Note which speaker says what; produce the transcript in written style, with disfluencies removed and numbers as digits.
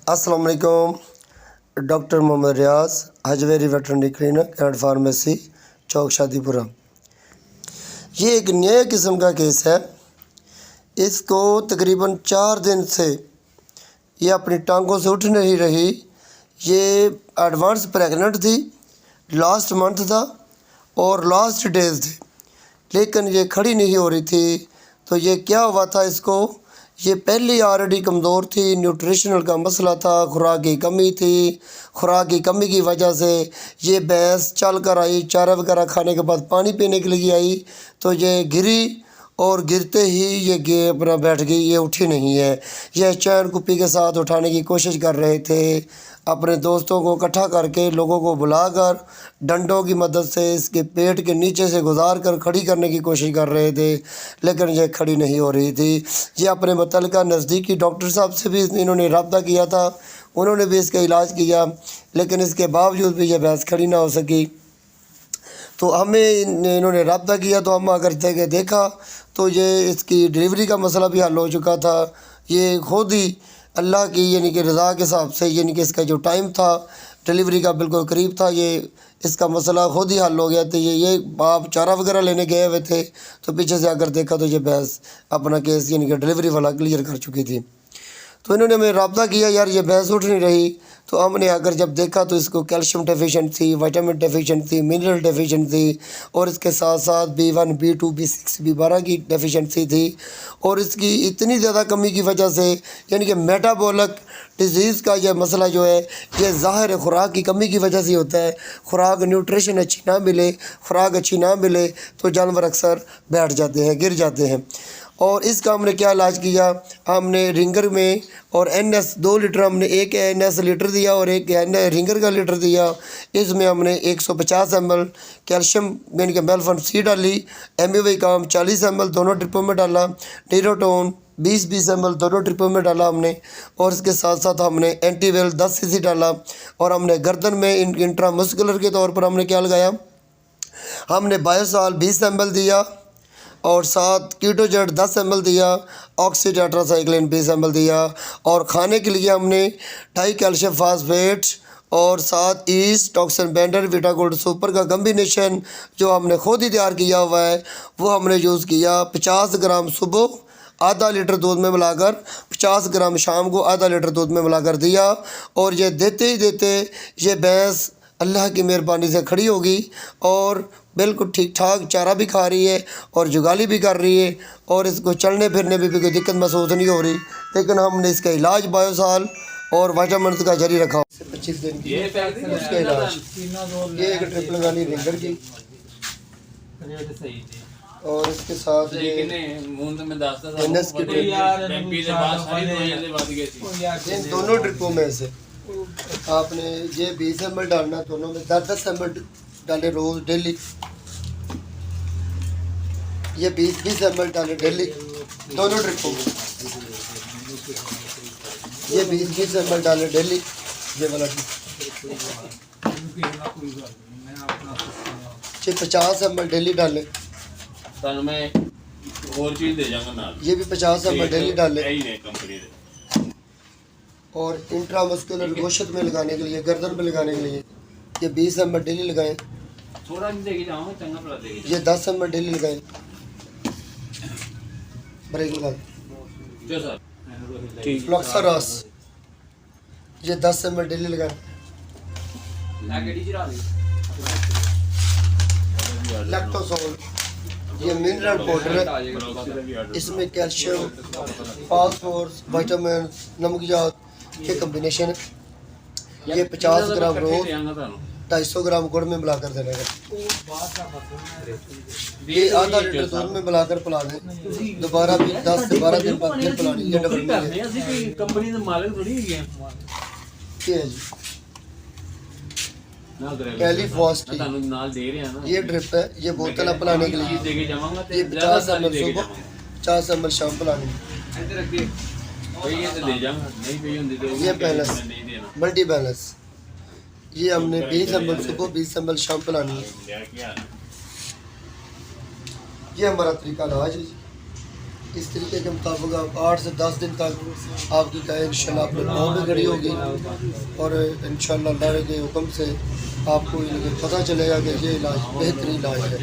Speaker 1: अस्सलाम वालेकुम। Doctor Mohammad Riyaz, Hajveri veterinary clinic and pharmacy, Chowk Shadipura. ये एक नए किस्म का केस है। इसको तकरीबन 4 दिन से ये अपनी टांगों से उठ नहीं रही। ये एडवांस प्रेग्नेंट थी, लास्ट मंथ था और लास्ट डेज थे, लेकिन ये खड़ी नहीं हो रही थी। तो ये क्या हुआ था इसको, ये पहले ऑलरेडी कमज़ोर थी, न्यूट्रिशनल का मसला था, खुराक की कमी थी। खुराक की कमी की वजह से ये भैंस चल कर आई, चारा वगैरह खाने के बाद पानी पीने के लिए आई तो ये गिरी और गिरते ही ये अपना बैठ गई, ये उठी नहीं है। यह चैन कुप्पी के साथ उठाने की कोशिश कर रहे थे। अपने दोस्तों को इकट्ठा करके, लोगों को बुलाकर डंडों की मदद से इसके पेट के नीचे से गुजार कर खड़ी करने की कोशिश कर रहे थे, लेकिन यह खड़ी नहीं हो रही थी। ये अपने मुतल्लिका नज़दीकी डॉक्टर साहब से भी इन्होंने रब्ता किया था, उन्होंने भी इसका इलाज किया, लेकिन इसके बावजूद भी यह भैंस खड़ी ना हो सकी। तो हमें इन्होंने रब्ता किया तो हम आकर के देखा तो ये इसकी डिलीवरी का मसला भी हल हो चुका था। ये खुद ही अल्लाह की यानी कि रज़ा के हिसाब से, यानी कि इसका जो टाइम था डिलीवरी का बिल्कुल करीब था, ये इसका मसला खुद ही हल हो गया। तो ये आप चारा वगैरह लेने गए हुए थे तो पीछे से आकर देखा तो ये भैंस अपना केस यानी कि डिलीवरी वाला क्लियर कर चुकी थी। तो इन्होंने हमें रब्ता किया, यार ये भैंस उठ नहीं रही। तो हमने आकर जब देखा तो इसको कैल्शियम डेफिशिएंट थी, विटामिन डेफिशिएंट थी, मिनरल डेफिशिएंट थी और इसके साथ साथ B1, B2, B6, B12 की डेफिशिएंसी थी। और इसकी इतनी ज़्यादा कमी की वजह से यानी कि मेटाबॉलिक डिज़ीज़ का यह मसला जो है ये ज़ाहिर खुराक की कमी की वजह से होता है। खुराक न्यूट्रिशन अच्छी ना मिले, खुराक अच्छी ना मिले तो जानवर अक्सर बैठ जाते हैं, गिर जाते हैं। और इसका हमने क्या इलाज किया, हमने रिंगर में और NS 2 लीटर, हमने एक NS लीटर दिया और एक रिंगर का लीटर दिया। इसमें हमने 150 ml कैल्शियम यानी कि मेलफन सी डाली, MUV काम 40 ml दोनों ट्रिपों में डाला, नीरोटोन 20 ml दोनों ट्रिपों में डाला हमने। और इसके साथ साथ हमने एंटीवेल 10 cc डाला। और हमने गर्दन में इंट्रामस्कुलर के तौर पर हमने क्या लगाया, हमने बायोसाल 20 ml दिया और साथ कीटोजेट 10 ml दिया, ऑक्सी टेट्रासाइक्लिन 20 ml दिया। और खाने के लिए हमने डाई कैल्शियम फास्फेट और साथ ईस्ट टॉक्सिन बेंडर विटागोल्ड सुपर का कम्बिनेशन जो हमने खुद ही तैयार किया हुआ है वो हमने यूज़ किया। 50 ग्राम सुबह आधा लीटर दूध में मिलाकर, 50 ग्राम शाम को आधा लीटर दूध में मिलाकर दिया। और ये देते ही देते ये भैंस अल्लाह की मेहरबानी से खड़ी होगी और बिल्कुल ठीक ठाक चारा भी खा रही है और जुगाली भी कर रही है और इसको चलने फिरने में भी कोई दिक्कत महसूस नहीं हो रही। लेकिन हमने इसका इलाज बायोसाल और विटामिन का जारी रखा। 25 दिन की उसका इलाज, ये एक ट्रिप लगानी रिंगर की और इसके साथ ये NS की इन दोनों ट्रिपों में से आपने ये 20 ml डालना, दोनों में 10 ml डाले रोज़ डेली। ये 20 ml डाले डेली दोनों ट्रिपों में। ये 20 ml डाले डेली, ये वाला ये 50 ml डेली डाले।
Speaker 2: मैं और चीज दे जाऊंगा नाल,
Speaker 1: ये भी 50 ml डेली डाले। और इंट्रामस्कुलर गोश्त में लगाने के लिए, गर्दन में लगाने के लिए ये 20 ml डेली लगाएं।
Speaker 2: थोड़ा भी देके जाऊंगा, चंगा पड़ा देके।
Speaker 1: ये 10 ml डेली लगाएं। ब्रेक लगा
Speaker 2: जो सर ठीक।
Speaker 1: फ्लॉक्सारस ये 10 ml डेली लगाएं। लैक्टोसोल ये मिनरल पाउडर है, इसमें कैल्शियम, फास्फोरस, विटामिन, नमकियात के कम्बिनेशन है। ये 50 ग्राम रोज 250 ग्राम गुड़ में मिलाकर देना है। ये आधा लीटर दूध में मिलाकर पिला दें, दोबारा भी 10 से 12 दिन बाद फिर पिलानी। ये डबल
Speaker 2: कंपनी के मालिक थोड़ी है
Speaker 1: ये है जी कैलीफॉस्ट
Speaker 2: नाल दे रहे हैं ना।
Speaker 1: ये ड्रिप है, ये बोतल है पिलाने के लिए।
Speaker 2: देके जाऊंगा
Speaker 1: ये 50 ml सुबह, 50 ml शाम पिलानी।
Speaker 2: इधर रख दे भाई, ये तो दे जाऊंगा, नहीं पे होंदी तो
Speaker 1: ये बैलेंस मल्टी बैलेंस, ये हमने 20 ml सुबह 20 ml शाम पिलानी है। ये हमारा तरीका इलाज है जी। इस तरीके के मुताबिक आप 8 से 10 दिन तक आपकी गाय इंशाल्लाह अपने पाँव में खड़ी होगी और इंशाल्लाह अल्लाह के हुक्म से आपको ये पता चलेगा कि ये इलाज बेहतरीन इलाज है।